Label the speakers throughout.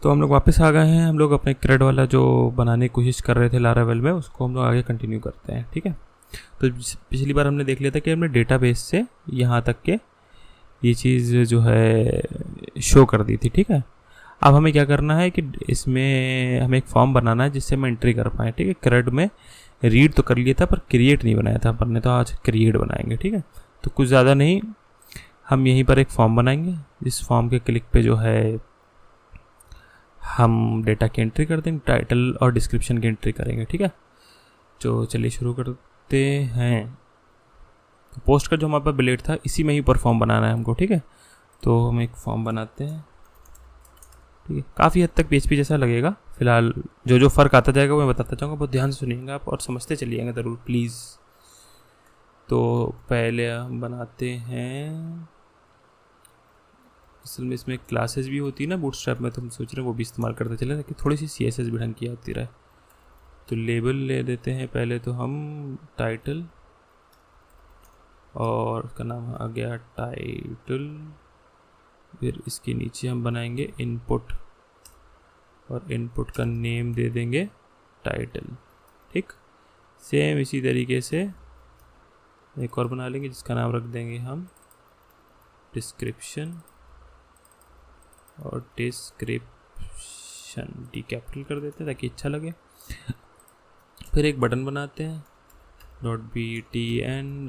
Speaker 1: तो हम लोग वापस आ गए हैं। हम लोग अपने क्रेड वाला जो बनाने की कोशिश कर रहे थे लारावेल में, उसको हम लोग आगे कंटिन्यू करते हैं। ठीक है, तो पिछली बार हमने देख लिया था कि हमने डेटाबेस से यहाँ तक के ये चीज़ जो है शो कर दी थी। ठीक है, अब हमें क्या करना है कि इसमें हमें एक फॉर्म बनाना है जिससे हम एंट्री कर पाएँ। ठीक है, क्रेड में रीड तो कर लिया था पर क्रिएट नहीं बनाया था अपन ने, तो आज क्रिएट बनाएंगे। ठीक है, तो कुछ ज़्यादा नहीं, हम यहीं पर एक फॉर्म बनाएंगे। इस फॉर्म के क्लिक पे जो है हम डेटा की एंट्री कर देंगे, टाइटल और डिस्क्रिप्शन की एंट्री करेंगे। ठीक है, तो चलिए शुरू करते हैं। तो पोस्ट का जो हमारे पास बिलेट था इसी में ही ऊपर फॉर्म बनाना है हमको। ठीक है, तो हम एक फॉर्म बनाते हैं। ठीक है, काफ़ी हद तक PHP जैसा लगेगा। फिलहाल जो जो फ़र्क आता जाएगा वो मैं बताता जाऊँगा, बहुत ध्यान से सुनिएगा आप और समझते चलिएगा ज़रूर प्लीज़। तो पहले हम बनाते हैं, असल में इसमें क्लासेस भी होती है ना बूटस्ट्रैप में, तो हम सोच रहे हैं वो भी इस्तेमाल करते चले ताकि थोड़ी सी CSS भी ढंग की आती रहे। तो लेबल ले देते हैं पहले तो हम टाइटल, और उसका नाम आ गया टाइटल। फिर इसके नीचे हम बनाएंगे इनपुट, और इनपुट का नेम दे देंगे टाइटल। ठीक, सेम इसी तरीके से एक और बना लेंगे जिसका नाम रख देंगे हम डिस्क्रिप्शन, और डिस्क्रिप्शन डी कैपिटल कर देते हैं ताकि अच्छा लगे। फिर एक बटन बनाते हैं .btn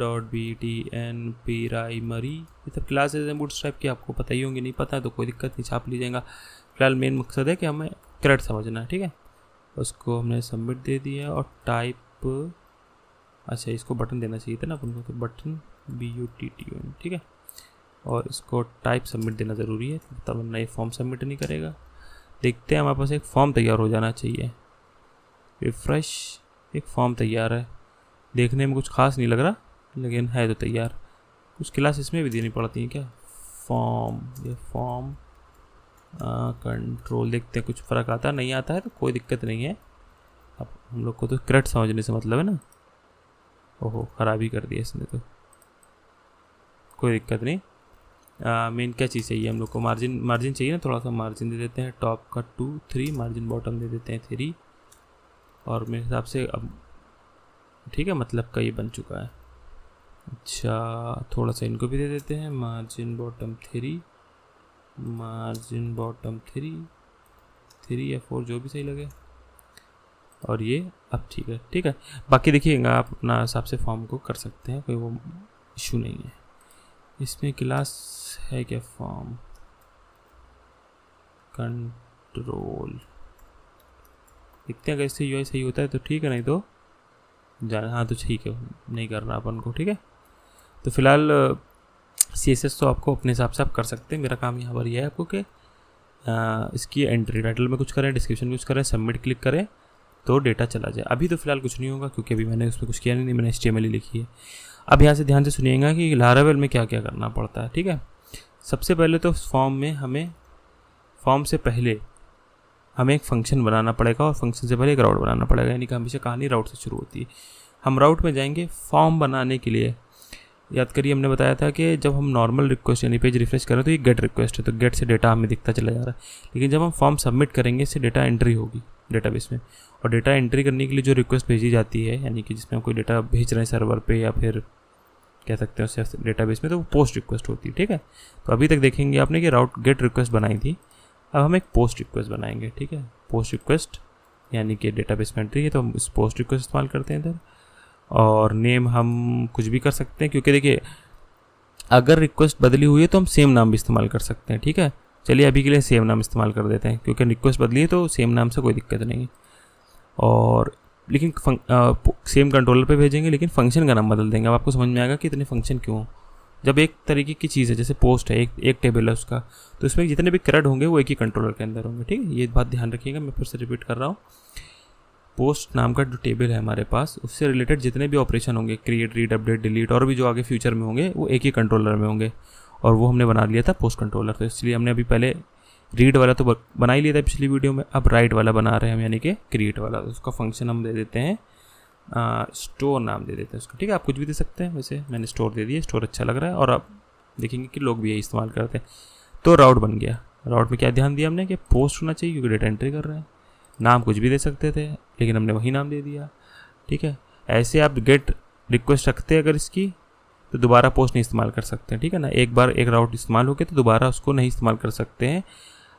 Speaker 1: प्राइमरी। ये सब क्लासेस हैं बूटस्ट्रैप की, आपको पता ही होंगे, नहीं पता तो कोई दिक्कत नहीं, छाप लीजिएगा। फिलहाल मेन मकसद है कि हमें क्रेड समझना है। ठीक है, उसको हमने सबमिट दे दिया। और टाइप, अच्छा इसको बटन देना चाहिए था ना अपन को, तो बटन BUTTN। ठीक है, और इसको टाइप सबमिट देना ज़रूरी है, तब वरना ये फॉर्म सबमिट नहीं करेगा। देखते हैं, हमारे पास एक फॉर्म तैयार हो जाना चाहिए। रिफ्रेश, एक फॉर्म तैयार है। देखने में कुछ खास नहीं लग रहा लेकिन है तो तैयार। कुछ क्लास इसमें भी देनी पड़ती हैं क्या? फॉर्म, ये फॉर्म कंट्रोल, देखते हैं कुछ फ़र्क आता है, नहीं आता है तो कोई दिक्कत नहीं है। अब हम लोग को तो करेक्ट समझने से मतलब है ना। ओहो, ख़राब ही कर दिया इसने, तो कोई दिक्कत नहीं। मेन क्या चीज़ चाहिए हम लोग को? मार्जिन चाहिए ना, थोड़ा सा मार्जिन दे देते हैं। टॉप का 2 3, मार्जिन बॉटम दे देते हैं 3। और मेरे हिसाब से अब ठीक है, मतलब का ये बन चुका है। अच्छा, थोड़ा सा इनको भी दे देते हैं, मार्जिन बॉटम 3, मार्जिन बॉटम 3 या 4 जो भी सही लगे। और ये अब ठीक है। ठीक है, बाकी देखिएगा आप अपना हिसाब से फॉर्म को कर सकते हैं, कोई वो इशू नहीं है। इसमें क्लास है क्या? फॉर्म कंट्रोल, देखते हैं अगर इससे UI सही होता है तो ठीक है, नहीं तो जाना। हाँ तो ठीक है, नहीं करना अपन को। ठीक है, तो फिलहाल CSS तो आपको अपने हिसाब से आप कर सकते हैं। मेरा काम यहाँ पर यह है आपको कि इसकी एंट्री, टाइटल में कुछ करें, डिस्क्रिप्शन में कुछ करें, सबमिट क्लिक करें तो डेटा चला जाए। अभी तो फिलहाल कुछ नहीं होगा क्योंकि अभी मैंने उसमें कुछ किया नहीं, मैंने HTML ही लिखी है। अब यहाँ से ध्यान से सुनिएगा कि लारावेल में क्या क्या करना पड़ता है। ठीक है, सबसे पहले तो फॉर्म से पहले हमें एक फंक्शन बनाना पड़ेगा, और फंक्शन से पहले एक राउट बनाना पड़ेगा। यानी कि हमेशा कहानी राउट से शुरू होती है। हम राउट में जाएंगे फॉर्म बनाने के लिए। याद करिए, हमने बताया था कि जब हम नॉर्मल रिक्वेस्ट यानी पेज रिफ्रेश करें तो ये गेट रिक्वेस्ट है, तो गेट से डेटा हमें दिखता चला जा रहा है। लेकिन जब हम फॉर्म सबमिट करेंगे इससे डेटा एंट्री होगी डेटाबेस में, और डेटा एंट्री करने के लिए जो रिक्वेस्ट भेजी जाती है, यानी कि जिसमें हम कोई डेटा भेज रहे हैं सर्वर पे या फिर कह सकते हैं उससे डेटाबेस में, तो वो पोस्ट रिक्वेस्ट होती है। ठीक है, तो अभी तक देखेंगे आपने कि राउट गेट रिक्वेस्ट बनाई थी, अब हम एक पोस्ट रिक्वेस्ट बनाएंगे। ठीक है, पोस्ट रिक्वेस्ट यानी कि डेटाबेस में एंट्री है, तो हम इस पोस्ट रिक्वेस्ट इस्तेमाल करते हैं इधर। और नेम हम कुछ भी कर सकते हैं, क्योंकि देखिए अगर रिक्वेस्ट बदली हुई है तो हम सेम नाम भी इस्तेमाल कर सकते हैं। ठीक है, चलिए अभी के लिए सेम नाम इस्तेमाल कर देते हैं, क्योंकि रिक्वेस्ट बदली है तो सेम नाम से कोई दिक्कत नहीं है। और लेकिन सेम कंट्रोलर पे भेजेंगे, लेकिन फंक्शन का नाम बदल देंगे। अब आपको समझ में आएगा कि इतने फंक्शन क्यों। जब एक तरीके की चीज़ है, जैसे पोस्ट है, एक टेबल है उसका, तो इसमें जितने भी क्रेड होंगे वो एक ही कंट्रोलर के अंदर होंगे। ठीक है, ये बात ध्यान रखिएगा, मैं फिर से रिपीट कर रहा हूँ। पोस्ट नाम का जो टेबल है हमारे पास, उससे रिलेटेड जितने भी ऑपरेशन होंगे, क्रिएट, रीड, अपडेट, डिलीट, और भी जो आगे फ्यूचर में होंगे, वो एक ही कंट्रोलर में होंगे। और वो हमने बना लिया था पोस्ट कंट्रोलर, तो इसलिए हमने अभी पहले रीड वाला तो बना ही लिया था पिछली वीडियो में, अब राइट वाला बना रहे हैं हम, यानी कि क्रिएट वाला। तो उसका फंक्शन हम दे देते हैं स्टोर नाम दे देते हैं उसको। ठीक है, आप कुछ भी दे सकते हैं, वैसे मैंने स्टोर दे दिया, स्टोर अच्छा लग रहा है। और आप देखेंगे कि लोग भी यही इस्तेमाल करते हैं। तो राउट बन गया, राउट में क्या ध्यान दिया हमने कि पोस्ट होना चाहिए क्योंकि डेटा एंट्री कर रहे हैं। नाम कुछ भी दे सकते थे लेकिन हमने वही नाम दे दिया, ठीक है। ऐसे आप गेट रिक्वेस्ट रखते हैं अगर इसकी तो दोबारा पोस्ट नहीं इस्तेमाल कर सकते हैं, ठीक है ना। एक बार एक राउट इस्तेमाल हो गया तो दोबारा उसको नहीं इस्तेमाल कर सकते हैं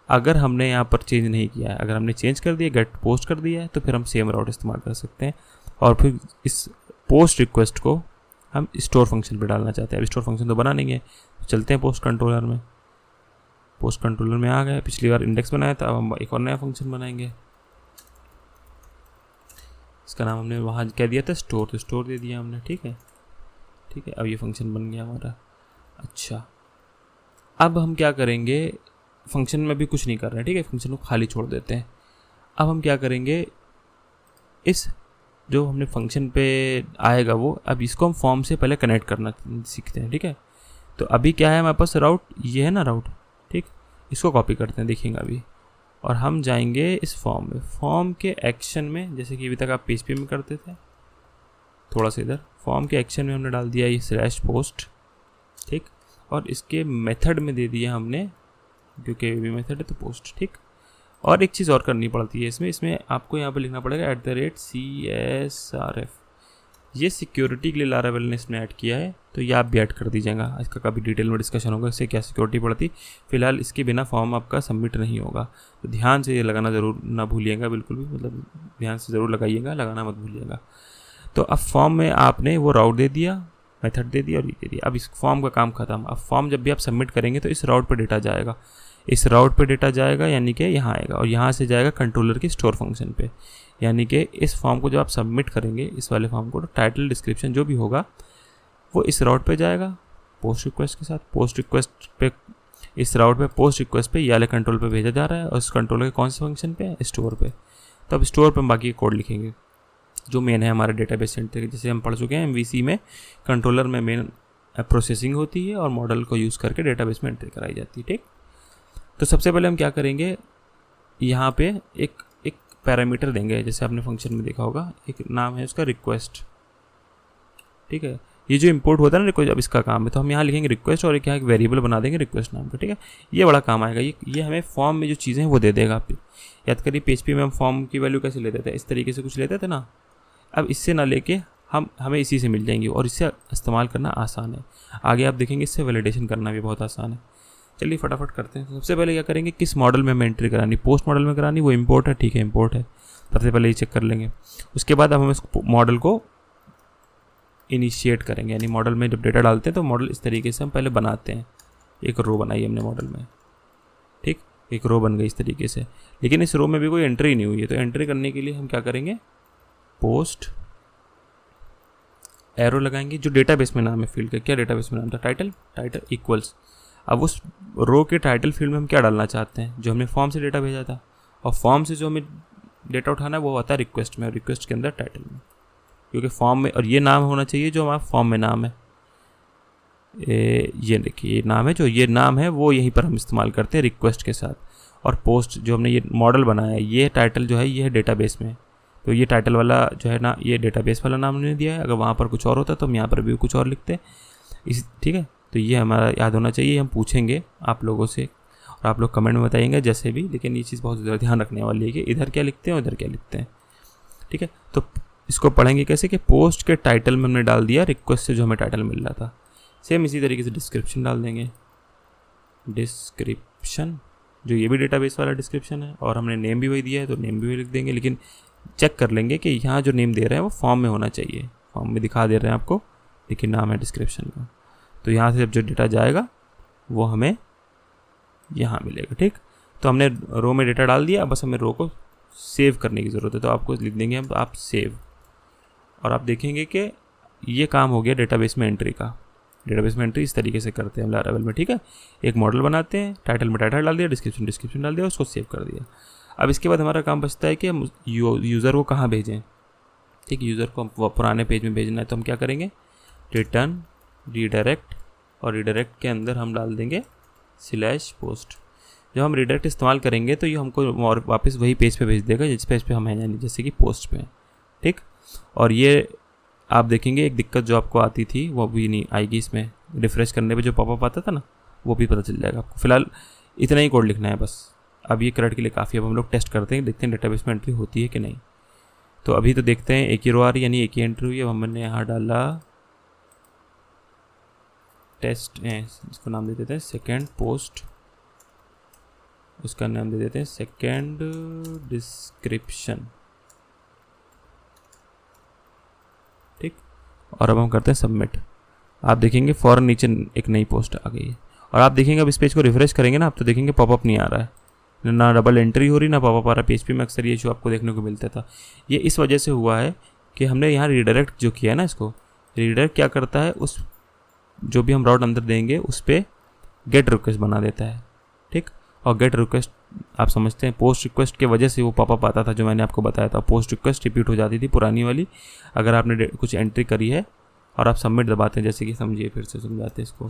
Speaker 1: अगर हमने यहाँ पर चेंज नहीं किया है। अगर हमने चेंज कर दिया, गेट पोस्ट कर दिया है, तो फिर हम सेम राउट इस्तेमाल कर सकते हैं। और फिर इस पोस्ट रिक्वेस्ट को हम स्टोर फंक्शन पे डालना चाहते हैं। अब स्टोर फंक्शन तो बना नहीं है, तो चलते हैं पोस्ट कंट्रोलर में। पोस्ट कंट्रोलर में आ गए, पिछली बार इंडेक्स बनाया था, अब हम एक और नया फंक्शन बनाएंगे। इसका नाम हमने वहाँ क्या दिया था, स्टोर, तो स्टोर दे दिया हमने, ठीक है। ठीक है, अब ये फंक्शन बन गया हमारा। अच्छा, अब हम क्या करेंगे, फंक्शन में भी कुछ नहीं कर रहे हैं, ठीक है, फंक्शन को खाली छोड़ देते हैं। अब हम क्या करेंगे, इस जो हमने फंक्शन पे आएगा वो, अब इसको हम फॉर्म से पहले कनेक्ट करना सीखते हैं, ठीक है। तो अभी क्या है हमारे पास, राउट ये है ना राउट, ठीक, इसको कॉपी करते हैं, देखिएगा अभी। और हम जाएंगे इस फॉर्म में, फॉर्म के एक्शन में, जैसे कि अभी तक आप PHP में करते थे, थोड़ा सा इधर फॉर्म के एक्शन में हमने डाल दिया ये स्लैश पोस्ट, ठीक। और इसके मेथड में दे दिया हमने, क्योंकि भी मेथड है तो पोस्ट, ठीक। और एक चीज़ और करनी पड़ती है इसमें आपको यहाँ पे लिखना पड़ेगा @CSRF। ये सिक्योरिटी के लिए लारावेल ने इसमें ऐड किया है, तो ये आप भी ऐड कर दीजिएगा। इसका कभी डिटेल में डिस्कशन होगा इससे क्या सिक्योरिटी पड़ती। फिलहाल इसके बिना फॉर्म आपका सबमिट नहीं होगा, तो ध्यान से ये लगाना ज़रूर ना भूलिएगा, बिल्कुल भी, मतलब ध्यान से ज़रूर लगाइएगा, लगाना मत भूलिएगा। तो अब फॉर्म में आपने वो राउट दे दिया, मेथड दे दिया और ये दे दिया। अब इस फॉर्म का काम खत्म। अब फॉर्म जब भी आप सबमिट करेंगे तो इस राउट पर डेटा जाएगा, इस राउट पे डेटा जाएगा, यानी कि यहाँ आएगा, और यहाँ से जाएगा कंट्रोलर की स्टोर फंक्शन पे। यानी कि इस फॉर्म को जब आप सबमिट करेंगे, इस वाले फॉर्म को, तो टाइटल डिस्क्रिप्शन जो भी होगा वो इस राउट पे जाएगा पोस्ट रिक्वेस्ट के साथ। पोस्ट रिक्वेस्ट पे, इस राउट पे पोस्ट रिक्वेस्ट पे ये वाले कंट्रोल पे भेजा जा रहा है, और इस कंट्रोलर के कौन से फंक्शन पे, स्टोर पे। तो अब स्टोर पे हम बाकी कोड लिखेंगे जो मेन है हमारे डेटाबेस सेंटर के, जैसे हम पढ़ चुके हैं MVC में कंट्रोलर में मेन प्रोसेसिंग होती है और मॉडल को यूज़ करके डेटाबेस में एंट्री कराई जाती है, ठीक। तो सबसे पहले हम क्या करेंगे, यहाँ पे एक पैरामीटर देंगे, जैसे आपने फंक्शन में देखा होगा, एक नाम है उसका रिक्वेस्ट, ठीक है। ये जो इंपोर्ट होता है ना रिक्वेस्ट, अब इसका काम है, तो हम यहाँ लिखेंगे रिक्वेस्ट और एक यहाँ एक वेरिएबल बना देंगे रिक्वेस्ट नाम का, ठीक है। ये बड़ा काम आएगा, ये हमें फॉर्म में जो चीज़ें हैं वो दे देगा। आप याद करिए PHP में हम फॉर्म की वैल्यू कैसे लेते थे, इस तरीके से कुछ लेते थे ना। अब इससे ना लेके हमें इसी से मिल जाएंगी, और इससे इस्तेमाल करना आसान है। आगे आप देखेंगे इससे वैलिडेशन करना भी बहुत आसान है। चलिए फटाफट करते हैं। सबसे पहले क्या करेंगे, किस मॉडल में हमें एंट्री करानी, पोस्ट मॉडल में करानी, वो इंपोर्ट है, ठीक है, इंपोर्ट है, सबसे पहले ये चेक कर लेंगे। उसके बाद अब हम इस मॉडल को इनिशिएट करेंगे, यानी मॉडल में जब डेटा डालते हैं तो मॉडल इस तरीके से हम पहले बनाते हैं। एक रो बनाई हमने मॉडल में, ठीक, एक रो बन गई इस तरीके से, लेकिन इस रो में भी कोई एंट्री नहीं हुई है। तो एंट्री करने के लिए हम क्या करेंगे, पोस्ट एरो लगाएंगे, जो डेटाबेस में नाम है फील्ड का, क्या डेटाबेस में नाम था, टाइटल इक्वल्स। अब उस रो के टाइटल फील्ड में हम क्या डालना चाहते हैं, जो हमने फॉर्म से डेटा भेजा था, और फॉर्म से जो हमें डेटा उठाना है वो आता है रिक्वेस्ट में, और रिक्वेस्ट के अंदर टाइटल में, क्योंकि फॉर्म में, और ये नाम होना चाहिए जो हमारा फॉर्म में नाम है। ये देखिए ये नाम है, जो ये नाम है वो यहीं पर हम इस्तेमाल करते हैं रिक्वेस्ट के साथ। और पोस्ट जो हमने ये मॉडल बनाया है, ये टाइटल जो है ये है डेटाबेस में, तो ये टाइटल वाला जो है ना, ये डेटाबेस वाला नाम हमने दिया है। अगर वहाँ पर कुछ और होता तो हम यहाँ पर भी कुछ और लिखते इस, ठीक है। तो ये हमारा याद होना चाहिए, हम पूछेंगे आप लोगों से और आप लोग कमेंट में बताएंगे जैसे भी, लेकिन ये चीज़ बहुत ज़्यादा ध्यान रखने वाली है कि इधर क्या लिखते हैं उधर क्या लिखते हैं, ठीक है। तो इसको पढ़ेंगे कैसे कि पोस्ट के टाइटल में हमने डाल दिया रिक्वेस्ट से जो हमें टाइटल मिल रहा था। सेम इसी तरीके से डिस्क्रिप्शन डाल देंगे, डिस्क्रिप्शन जो ये भी डेटाबेस वाला डिस्क्रिप्शन है, और हमने नेम भी वही दिया है तो नेम भी वही लिख देंगे। लेकिन चेक कर लेंगे कि यहाँ जो नेम दे रहे हैं वो फॉर्म में होना चाहिए, फॉर्म में दिखा दे रहे हैं आपको, लेकिन नाम है डिस्क्रिप्शन का। तो यहाँ से जब जो डेटा जाएगा वो हमें यहाँ मिलेगा, ठीक। तो हमने रो में डेटा डाल दिया, बस हमें रो को सेव करने की ज़रूरत है, तो आपको लिख देंगे हम, तो आप सेव, और आप देखेंगे कि ये काम हो गया डेटाबेस में एंट्री का। डेटाबेस में एंट्री इस तरीके से करते हैं हम लारावेल में, ठीक है। एक मॉडल बनाते हैं, टाइटल में टाइटल डाल दिया, डिस्क्रिप्शन डाल दिया, उसको सेव कर दिया। अब इसके बाद हमारा काम बचता है कि हम यूज़र को कहाँ भेजें, ठीक। यूज़र को हम पुराने पेज में भेजना है, तो हम क्या करेंगे, रिटर्न रीडायरेक्ट, और रीडायरेक्ट के अंदर हम डाल देंगे /पोस्ट। जब हम रीडायरेक्ट इस्तेमाल करेंगे तो ये हमको वापस वही पेज पे भेज देगा जिस पेज पे हम हैं, यानी जैसे कि पोस्ट पे हैं, ठीक। और ये आप देखेंगे एक दिक्कत जो आपको आती थी वो भी नहीं आएगी, इसमें रिफ़्रेश करने पे जो पॉपअप आता था ना वो भी पता चल जाएगा आपको। फिलहाल इतना ही कोड लिखना है बस। अब ये करंट के लिए काफ़ी। अब हम लोग टेस्ट करते हैं, देखते हैं डेटाबेस में एंट्री होती है कि नहीं। तो अभी तो देखते हैं एक ही रो आ रही, यानी एक ही एंट्री हुई है। अब हमने यहाँ डाला टेस्ट, इसको नाम दे देते हैं सेकेंड पोस्ट, उसका नाम दे देते हैं सेकेंड डिस्क्रिप्शन, ठीक। और अब हम करते हैं सबमिट। आप देखेंगे फ़ौरन नीचे एक नई पोस्ट आ गई है। और आप देखेंगे अब इस पेज को रिफ्रेश करेंगे ना, आप तो देखेंगे पॉपअप नहीं आ रहा है, ना डबल एंट्री हो रही, ना पॉपअप आ रहा है। PHP में अक्सर ये इशू आपको देखने को मिलता था। ये इस वजह से हुआ है कि हमने यहाँ रीडायरेक्ट जो किया है ना, इसको रीडायरेक्ट क्या करता है, उस जो भी हम राउट अंदर देंगे उस पर गेट रिक्वेस्ट बना देता है, ठीक। और गेट रिक्वेस्ट आप समझते हैं, पोस्ट रिक्वेस्ट की वजह से वो पॉपअप आता था जो मैंने आपको बताया था। पोस्ट रिक्वेस्ट रिपीट हो जाती थी पुरानी वाली, अगर आपने कुछ एंट्री करी है और आप सबमिट दबाते हैं, जैसे कि समझिए फिर से समझाते हैं इसको।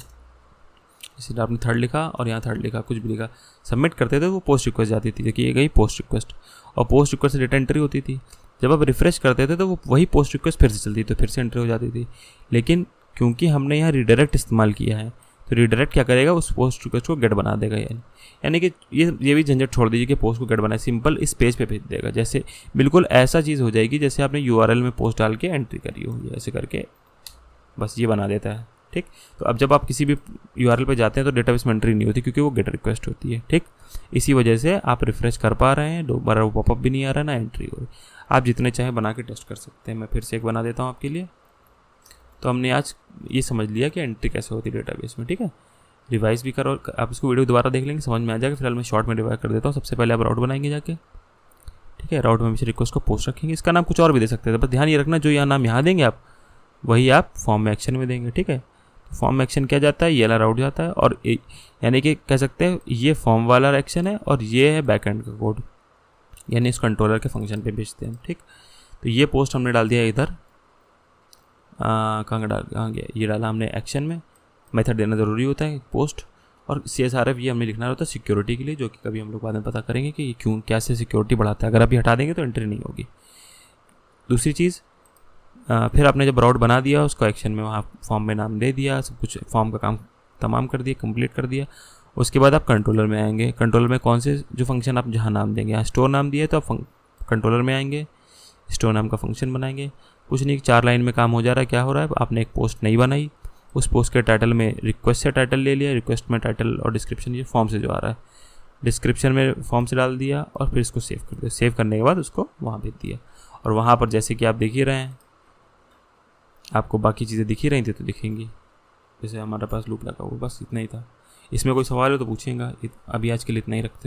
Speaker 1: इसलिए आपने थर्ड लिखा और यहाँ थर्ड लिखा, कुछ भी लिखा, सबमिट करते थे, वो पोस्ट रिक्वेस्ट जाती थी, देखिए ये गई पोस्ट रिक्वेस्ट। और पोस्ट रिक्वेस्ट से डेटा एंट्री होती थी। जब आप रिफ्रेश करते थे तो वो वही पोस्ट रिक्वेस्ट फिर से चलती, तो फिर से एंट्री हो जाती थी। लेकिन क्योंकि हमने यहाँ रीडायरेक्ट इस्तेमाल किया है, तो रीडायरेक्ट क्या करेगा, उस पोस्ट रिक्वेस्ट को गेट बना देगा। यानी कि ये भी झंझट छोड़ दीजिए कि पोस्ट को गेट बनाए, सिंपल इस पेज पे भेज देगा। जैसे बिल्कुल ऐसा चीज़ हो जाएगी जैसे आपने URL में पोस्ट डाल के एंट्री करी हो, ऐसे करके बस ये बना देता है, ठीक। तो अब जब आप किसी भी URL पे जाते हैं तो डेटाबेस में एंट्री नहीं होती, क्योंकि वो गेट रिक्वेस्ट होती है, ठीक। इसी वजह से आप रिफ्रेश कर पा रहे हैं, दोबारा वो पॉपअप भी नहीं आ रहा है, ना एंट्री हो रही। आप जितने चाहे बना के टेस्ट कर सकते हैं। मैं फिर से एक बना देता हूँ आपके लिए। तो हमने आज ये समझ लिया कि एंट्री कैसे होती है डेटाबेस में, ठीक है। रिवाइज भी करो, आप इसको वीडियो दोबारा देख लेंगे, समझ में आ जाएगा। फिलहाल मैं शॉर्ट में रिवाइज कर देता हूँ। सबसे पहले आप राउट बनाएंगे जाके, ठीक है। राउट में हमेशा रिक्वेस्ट को पोस्ट रखेंगे, इसका नाम कुछ और भी दे सकते थे, बस ध्यान ये रखना जो यहाँ नाम यहाँ देंगे आप, वही आप फॉर्म में एक्शन में देंगे, ठीक है। तो फॉर्म में एक्शन क्या जाता है, ये वाला राउट जाता है, और यानी कि कह सकते हैं ये फॉर्म वाला एक्शन है और ये है बैकएंड का कोड, यानी इस कंट्रोलर के फंक्शन पे भेजते हैं, ठीक। तो ये पोस्ट हमने डाल दिया इधर, कहाँ गया, ये डाला हमने एक्शन में। मेथड देना ज़रूरी होता है पोस्ट, और CSRF ये हमें लिखना होता है सिक्योरिटी के लिए, जो कि कभी हम लोग बाद में पता करेंगे कि क्यों कैसे सिक्योरिटी बढ़ाता है। अगर आप ये हटा देंगे तो एंट्री नहीं होगी। दूसरी चीज़, फिर आपने जब राउट बना दिया, उसको एक्शन में वहाँ फॉर्म में नाम दे दिया, सब कुछ फॉर्म का काम तमाम कर दिया, कंप्लीट कर दिया। उसके बाद आप कंट्रोलर में आएंगे। कंट्रोलर में कौन से जो फंक्शन आप जहाँ नाम देंगे, यहाँ स्टोर नाम दिया है तो आप कंट्रोलर में आएंगे, स्टोर नाम का फंक्शन बनाएंगे। कुछ नहीं, 4 लाइन में काम हो जा रहा है। क्या हो रहा है, आपने एक पोस्ट नहीं बनाई, उस पोस्ट के टाइटल में रिक्वेस्ट से टाइटल ले लिया, रिक्वेस्ट में टाइटल और डिस्क्रिप्शन ये फॉर्म से जो आ रहा है, डिस्क्रिप्शन में फॉर्म से डाल दिया, और फिर इसको सेव कर दिया। सेव करने के बाद उसको वहाँ भेज दिया, और वहाँ पर जैसे कि आप देख ही रहे हैं, आपको बाकी चीज़ें दिख ही रही थी तो दिखेंगी। जैसे हमारे पास लूप लगा हुआ, बस इतना ही था। इसमें कोई सवाल हो तो पूछिएगा। अभी आज के लिए इतना ही रखते हैं।